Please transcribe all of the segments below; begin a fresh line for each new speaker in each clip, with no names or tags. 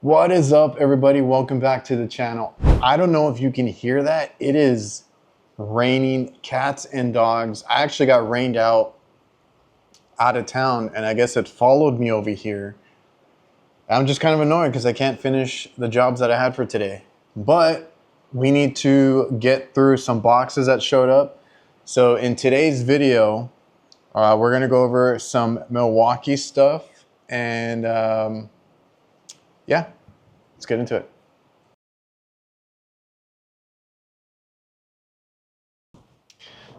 What is up, everybody? Welcome back to the channel. I don't know if you can hear that. It is raining cats and dogs. I actually got rained out of town, and I guess it followed me over here. I'm just kind of annoyed because I can't finish the jobs that I had for today. But we need to get through some boxes that showed up. So in today's video, we're going to go over some Milwaukee stuff and yeah, let's get into it.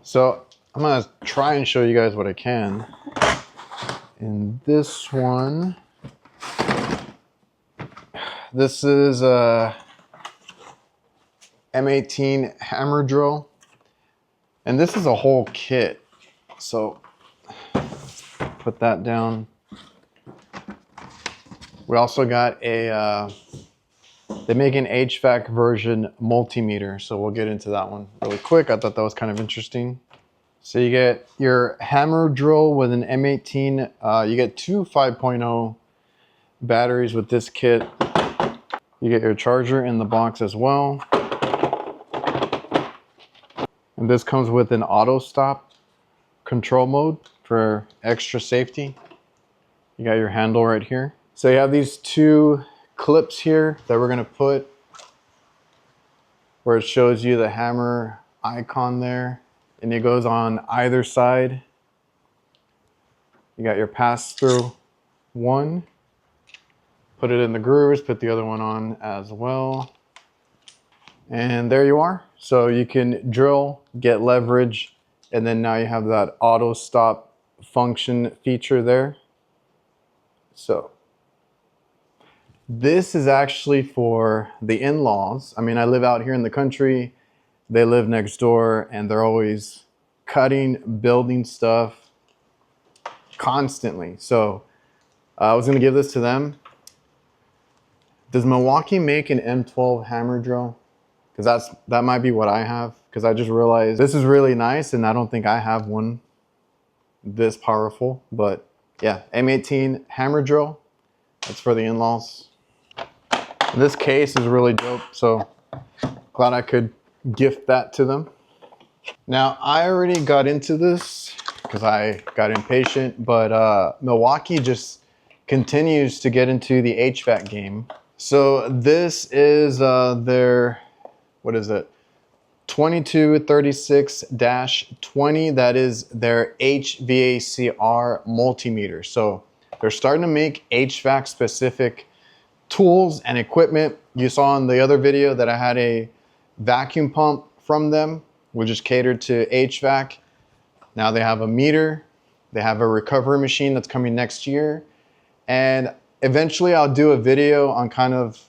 So I'm gonna try and show you guys what I can. In this one, this is a M18 hammer drill, and this is a whole kit. So put that down. We also got a, they make an HVAC version multimeter, so we'll get into that one really quick. I thought that was kind of interesting. So you get your hammer drill with an M18. You get two 5.0 batteries with this kit. You get your charger in the box as well. And this comes with an auto stop control mode for extra safety. You got your handle right here. So you have these two clips here that we're gonna put where it shows you the hammer icon there, and it goes on either side. You got your pass-through one. Put it in the grooves, put the other one on as well. And there you are. So you can drill, get leverage, and then now you have that auto stop function feature there. So this is actually for the in-laws. I mean, I live out here in the country. They live next door, and they're always cutting, building stuff constantly. So I was gonna give this to them. Does Milwaukee make an M12 hammer drill? Because that might be what I have. Because I just realized this is really nice, and I don't think I have one this powerful. But yeah, M18 hammer drill. That's for the in-laws. This case is really dope, so glad I could gift that to them. Now, I already got into this because I got impatient, but Milwaukee just continues to get into the HVAC game. So this is their, what is it? 2236-20, that is their HVACR multimeter. So they're starting to make HVAC specific tools and equipment. You saw in the other video that I had a vacuum pump from them, which is catered to HVAC. Now they have a meter, they have a recovery machine that's coming next year. And eventually I'll do a video on kind of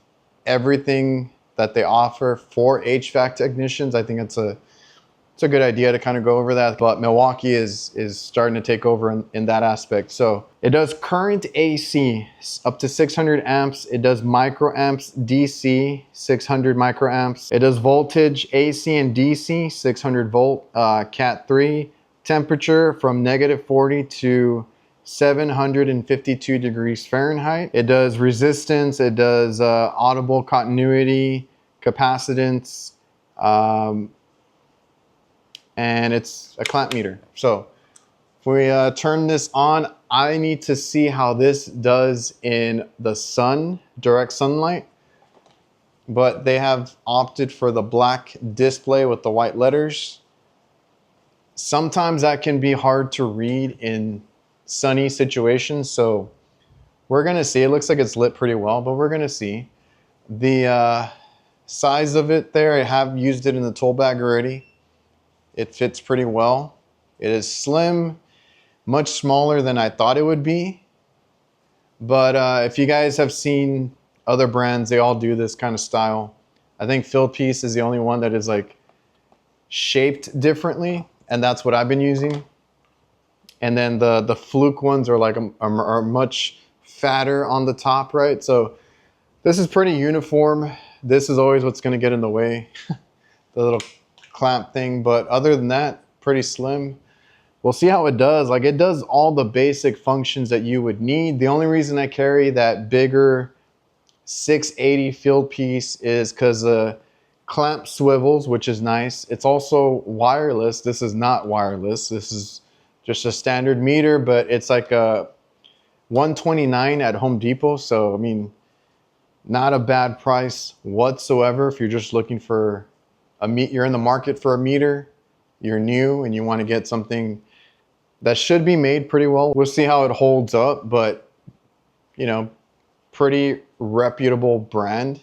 everything that they offer for HVAC technicians. I think it's a good idea to kind of go over that, but Milwaukee is starting to take over in that aspect. So it does current AC up to 600 amps. It does microamps DC, 600 microamps. It does voltage AC and DC, 600 volt, Cat 3, temperature from -40 to 752 degrees Fahrenheit. It does resistance, it does audible continuity, capacitance, and it's a clamp meter. So if we turn this on, I need to see how this does in the sun, direct sunlight. But they have opted for the black display with the white letters. Sometimes that can be hard to read in sunny situations, so we're gonna see. It looks like it's lit pretty well, but we're gonna see. The size of it there, I have used it in the tool bag already. It fits pretty well. It is slim, much smaller than I thought it would be. But if you guys have seen other brands, they all do this kind of style. I think Fieldpiece is the only one that is like shaped differently, and that's what I've been using. And then the Fluke ones are like are much fatter on the top, right? So this is pretty uniform. This is always what's gonna get in the way, the little clamp thing. But other than that, pretty slim. We'll see how it does. Like, it does all the basic functions that you would need. The only reason I carry that bigger 680 field piece is because the clamp swivels, which is nice. It's also wireless. This is not wireless. This is just a standard meter, but it's like a 129 at Home Depot. So, I mean, not a bad price whatsoever. If you're just looking for you're in the market for a meter, you're new and you want to get something that should be made pretty well. We'll see how it holds up, but you know, pretty reputable brand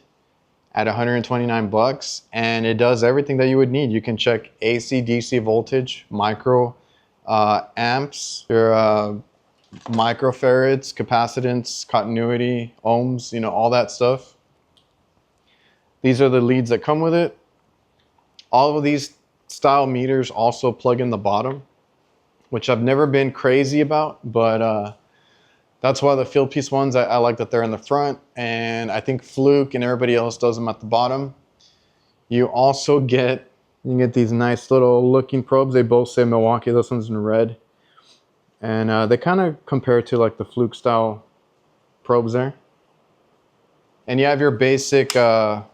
at 129 bucks, and it does everything that you would need. You can check AC, DC voltage, micro amps, your microfarads, capacitance, continuity, ohms, you know, all that stuff. These are the leads that come with it. All of these style meters also plug in the bottom, which I've never been crazy about, but that's why the field piece ones, I like that they're in the front, and I think Fluke and everybody else does them at the bottom. You also get, these nice little looking probes. They both say Milwaukee. This one's in red. And they kind of compare to like the Fluke style probes there. And you have your basic, you have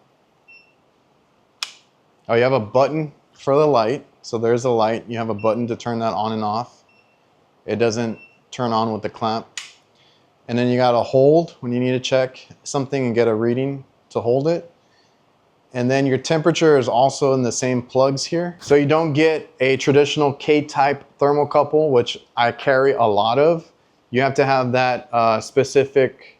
a button for the light. So there's a light. You have a button to turn that on and off. It doesn't turn on with the clamp. And then you got a hold when you need to check something and get a reading to hold it. And then your temperature is also in the same plugs here. So you don't get a traditional K-type thermocouple, which I carry a lot of. You have to have that specific,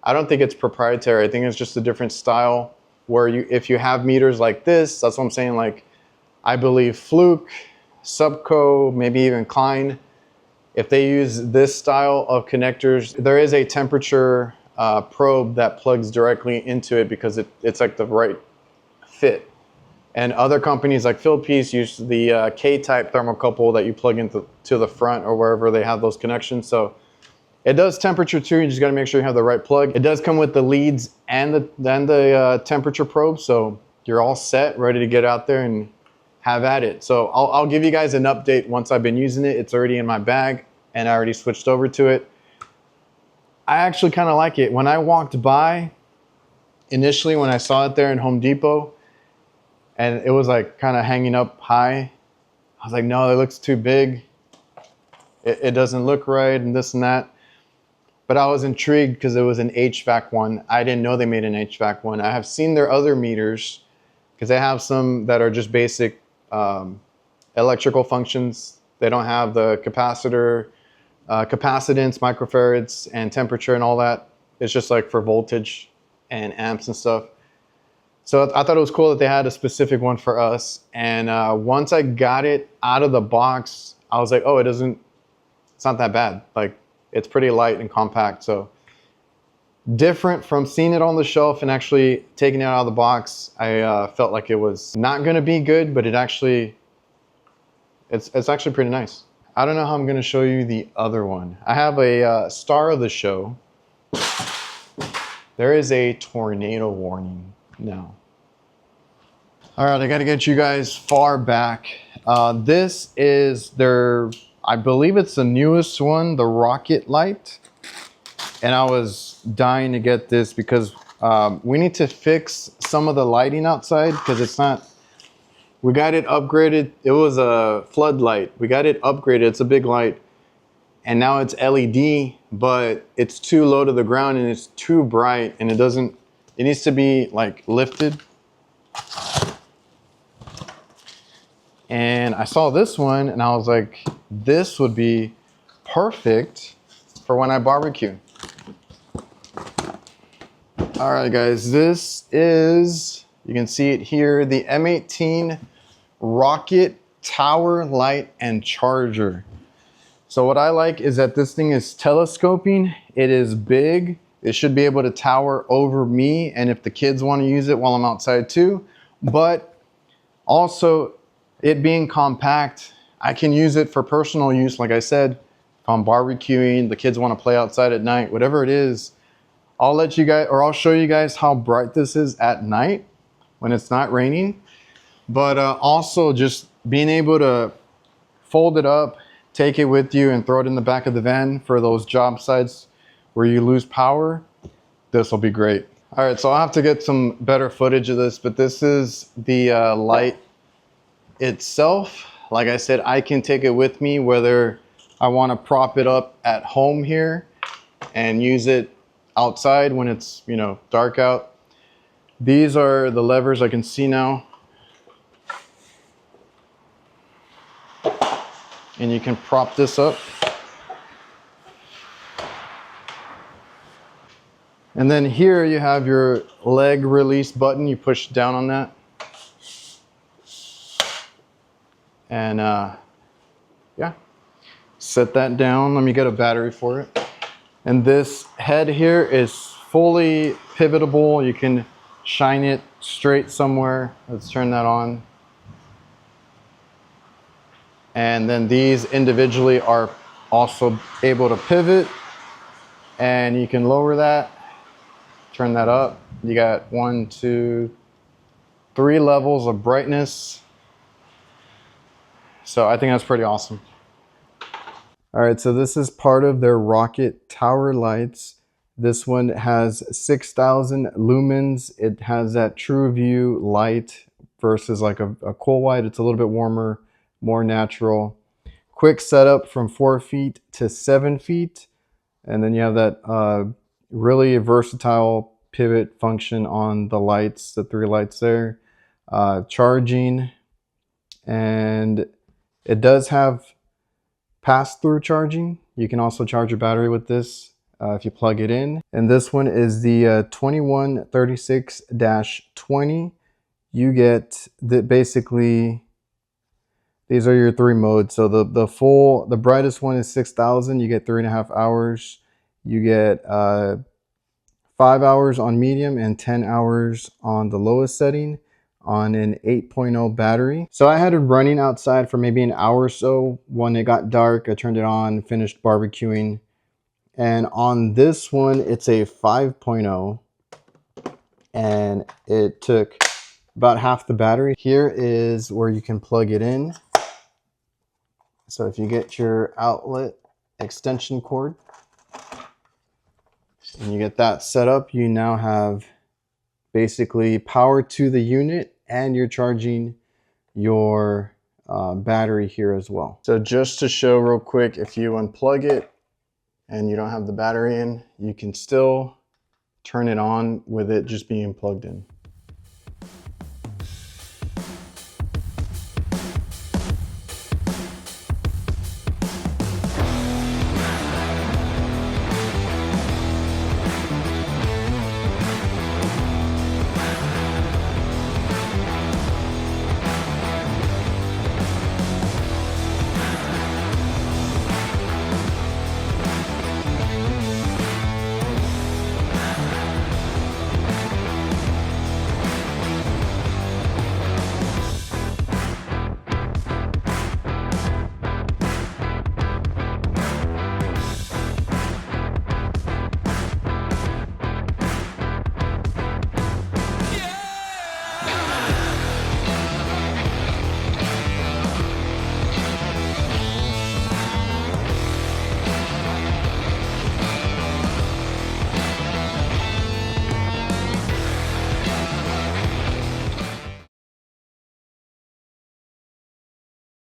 I don't think it's proprietary. I think it's just a different style where if you have meters like this, that's what I'm saying, like I believe Fluke, Subco, maybe even Klein, if they use this style of connectors, there is a temperature probe that plugs directly into it because it's like the right fit. And other companies like Fieldpiece use the K-type thermocouple that you plug into the front or wherever they have those connections. So it does temperature too. You just got to make sure you have the right plug. It does come with the leads and the temperature probe. So you're all set, ready to get out there and have at it. So I'll give you guys an update once I've been using it. It's already in my bag and I already switched over to it. I actually kind of like it. When I walked by, initially when I saw it there in Home Depot, and it was like kind of hanging up high, I was like, no, it looks too big. It doesn't look right and this and that. But I was intrigued because it was an HVAC one. I didn't know they made an HVAC one. I have seen their other meters because they have some that are just basic electrical functions. They don't have the capacitor, capacitance, microfarads, and temperature and all that. It's just like for voltage and amps and stuff. So I thought it was cool that they had a specific one for us. And once I got it out of the box, I was like, oh, it's not that bad. Like, it's pretty light and compact. So different from seeing it on the shelf and actually taking it out of the box. I felt like it was not going to be good, but it's actually pretty nice. I don't know how I'm going to show you the other one. I have a star of the show. There is a tornado warning now. All right, I got to get you guys far back. This is I believe it's the newest one, the Rocket Light. And I was dying to get this because we need to fix some of the lighting outside because it's not, we got it upgraded. It was a floodlight. We got it upgraded. It's a big light. And now it's LED, but it's too low to the ground and it's too bright and it needs to be like lifted. And I saw this one and I was like, this would be perfect for when I barbecue. All right, guys, this is, you can see it here, the M18 Rocket Tower Light and Charger. So what I like is that this thing is telescoping. It is big. It should be able to tower over me and if the kids want to use it while I'm outside too. But also it being compact, I can use it for personal use. Like I said, if I'm barbecuing, the kids want to play outside at night, whatever it is, I'll show you guys how bright this is at night when it's not raining. But also just being able to fold it up, take it with you and throw it in the back of the van for those job sites where you lose power, this will be great. All right, so I'll have to get some better footage of this, but this is the light itself. Like I said, I can take it with me whether I want to prop it up at home here and use it outside when it's, you know, dark out. These are the levers I can see now. And you can prop this up. And then here you have your leg release button. You push down on that. And yeah, set that down. Let me get a battery for it. And this head here is fully pivotable. You can shine it straight somewhere. Let's turn that on. And then these individually are also able to pivot. And you can lower that. Turn that up. You got 1, 2, 3 levels of brightness. So I think that's pretty awesome. All right, so this is part of their rocket tower lights. This one has 6,000 lumens. It has that true view light versus like a cool white. It's a little bit warmer, more natural. Quick setup from 4 feet to 7 feet. And then you have that really versatile pivot function on the lights, the 3 lights there. Charging, and it does have pass-through charging. You can also charge your battery with this if you plug it in. And this one is the 2136-20. You get basically, these are your 3 modes. So the brightest one is 6,000. You get 3.5 hours. You get 5 hours on medium and 10 hours on the lowest setting on an 8.0 battery. So I had it running outside for maybe an hour or so. When it got dark, I turned it on, finished barbecuing. And on this one, it's a 5.0, and it took about half the battery. Here is where you can plug it in. So if you get your outlet extension cord and you get that set up, you now have basically power to the unit, and you're charging your battery here as well. So just to show real quick, if you unplug it and you don't have the battery in, you can still turn it on with it just being plugged in.